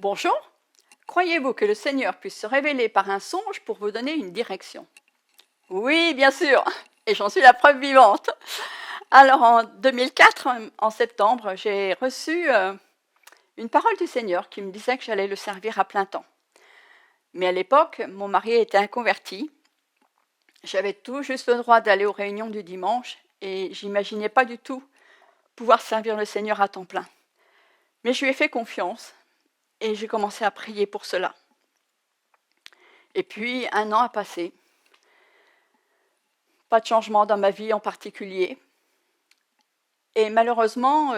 Bonjour, croyez-vous que le Seigneur puisse se révéler par un songe pour vous donner une direction? Oui, bien sûr, et j'en suis la preuve vivante. Alors en 2004, en septembre, j'ai reçu une parole du Seigneur qui me disait que j'allais le servir à plein temps. Mais à l'époque, mon mari était inconverti. J'avais tout juste le droit d'aller aux réunions du dimanche et j'imaginais pas du tout pouvoir servir le Seigneur à temps plein. Mais je lui ai fait confiance et j'ai commencé à prier pour cela. Et puis, un an a passé. Pas de changement dans ma vie en particulier. Et malheureusement,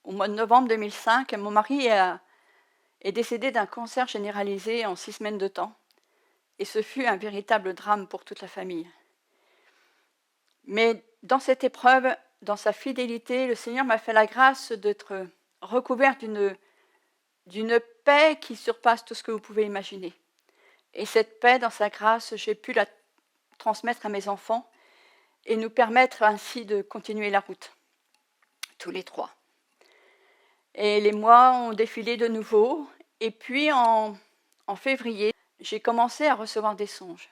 au mois de novembre 2005, mon mari est décédé d'un cancer généralisé en 6 semaines de temps. Et ce fut un véritable drame pour toute la famille. Mais dans cette épreuve, dans sa fidélité, le Seigneur m'a fait la grâce d'être recouvert d'une paix qui surpasse tout ce que vous pouvez imaginer. Et cette paix, dans sa grâce, j'ai pu la transmettre à mes enfants et nous permettre ainsi de continuer la route, tous les trois. Et les mois ont défilé de nouveau, et puis en février, j'ai commencé à recevoir des songes.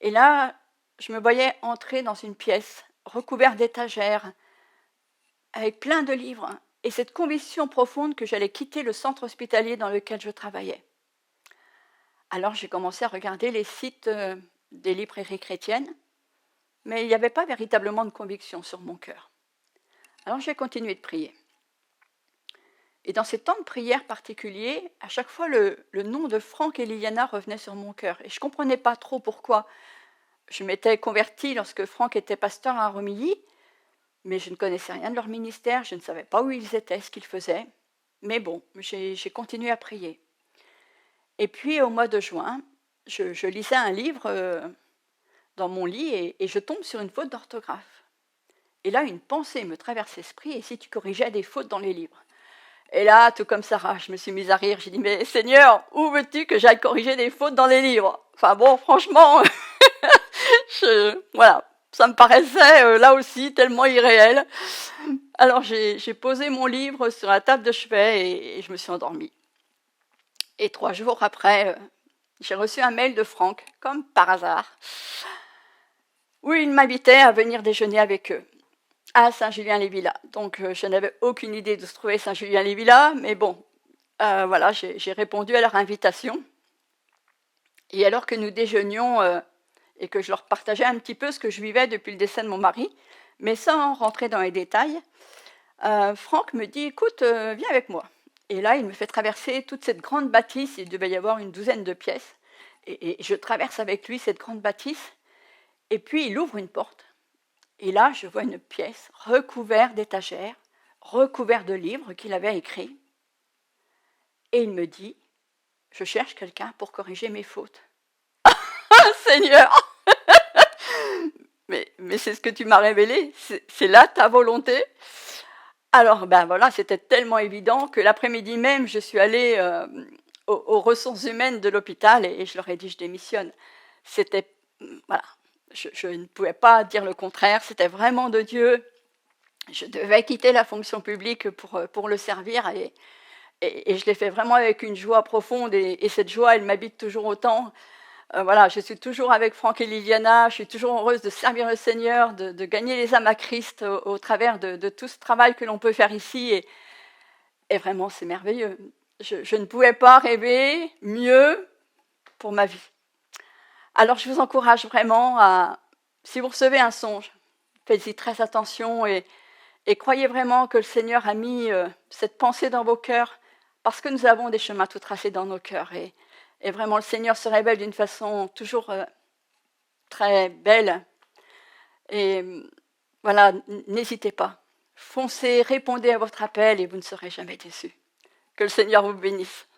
Et là, je me voyais entrer dans une pièce recouverte d'étagères, avec plein de livres, et cette conviction profonde que j'allais quitter le centre hospitalier dans lequel je travaillais. Alors j'ai commencé à regarder les sites des librairies chrétiennes, mais il n'y avait pas véritablement de conviction sur mon cœur. Alors j'ai continué de prier. Et dans ces temps de prière particuliers, à chaque fois le nom de Franck et Liliana revenait sur mon cœur. Et je ne comprenais pas trop pourquoi. Je m'étais convertie lorsque Franck était pasteur à Romilly, mais je ne connaissais rien de leur ministère, je ne savais pas où ils étaient, ce qu'ils faisaient. Mais bon, j'ai continué à prier. Et puis au mois de juin, je lisais un livre dans mon lit et je tombe sur une faute d'orthographe. Et là, une pensée me traverse l'esprit, et si tu corrigeais des fautes dans les livres? Et là, tout comme Sarah, je me suis mise à rire. J'ai dit, mais Seigneur, où veux-tu que j'aille corriger des fautes dans les livres? Enfin bon, franchement, voilà, ça me paraissait là aussi tellement irréel. Alors j'ai posé mon livre sur la table de chevet et je me suis endormie. Et 3 jours après, j'ai reçu un mail de Franck, comme par hasard, où il m'invitait à venir déjeuner avec eux à Saint-Julien-les-Villas. Donc je n'avais aucune idée de se trouver Saint-Julien-les-Villas, mais bon, voilà, j'ai répondu à leur invitation. Et alors que nous déjeunions et que je leur partageais un petit peu ce que je vivais depuis le décès de mon mari, mais sans rentrer dans les détails, Franck me dit, écoute, viens avec moi. Et là, il me fait traverser toute cette grande bâtisse, il devait y avoir une douzaine de pièces, et je traverse avec lui cette grande bâtisse, et puis il ouvre une porte. Et là, je vois une pièce recouverte d'étagères, recouverte de livres qu'il avait écrits. Et il me dit, je cherche quelqu'un pour corriger mes fautes. Ah, Seigneur, mais c'est ce que tu m'as révélé, c'est là ta volonté. Alors, ben voilà, c'était tellement évident que l'après-midi même, je suis allée aux ressources humaines de l'hôpital et je leur ai dit, je démissionne. C'était, voilà, je ne pouvais pas dire le contraire, c'était vraiment de Dieu. Je devais quitter la fonction publique pour le servir et je l'ai fait vraiment avec une joie profonde et cette joie, elle m'habite toujours autant. Voilà, je suis toujours avec Franck et Liliana, je suis toujours heureuse de servir le Seigneur, de gagner les âmes à Christ au travers de tout ce travail que l'on peut faire ici et vraiment c'est merveilleux. Je ne pouvais pas rêver mieux pour ma vie. Alors je vous encourage vraiment si vous recevez un songe, faites-y très attention et croyez vraiment que le Seigneur a mis cette pensée dans vos cœurs parce que nous avons des chemins tout tracés dans nos cœurs et vraiment le Seigneur se révèle d'une façon toujours très belle. Et voilà, n'hésitez pas. Foncez, répondez à votre appel et vous ne serez jamais déçus. Que le Seigneur vous bénisse.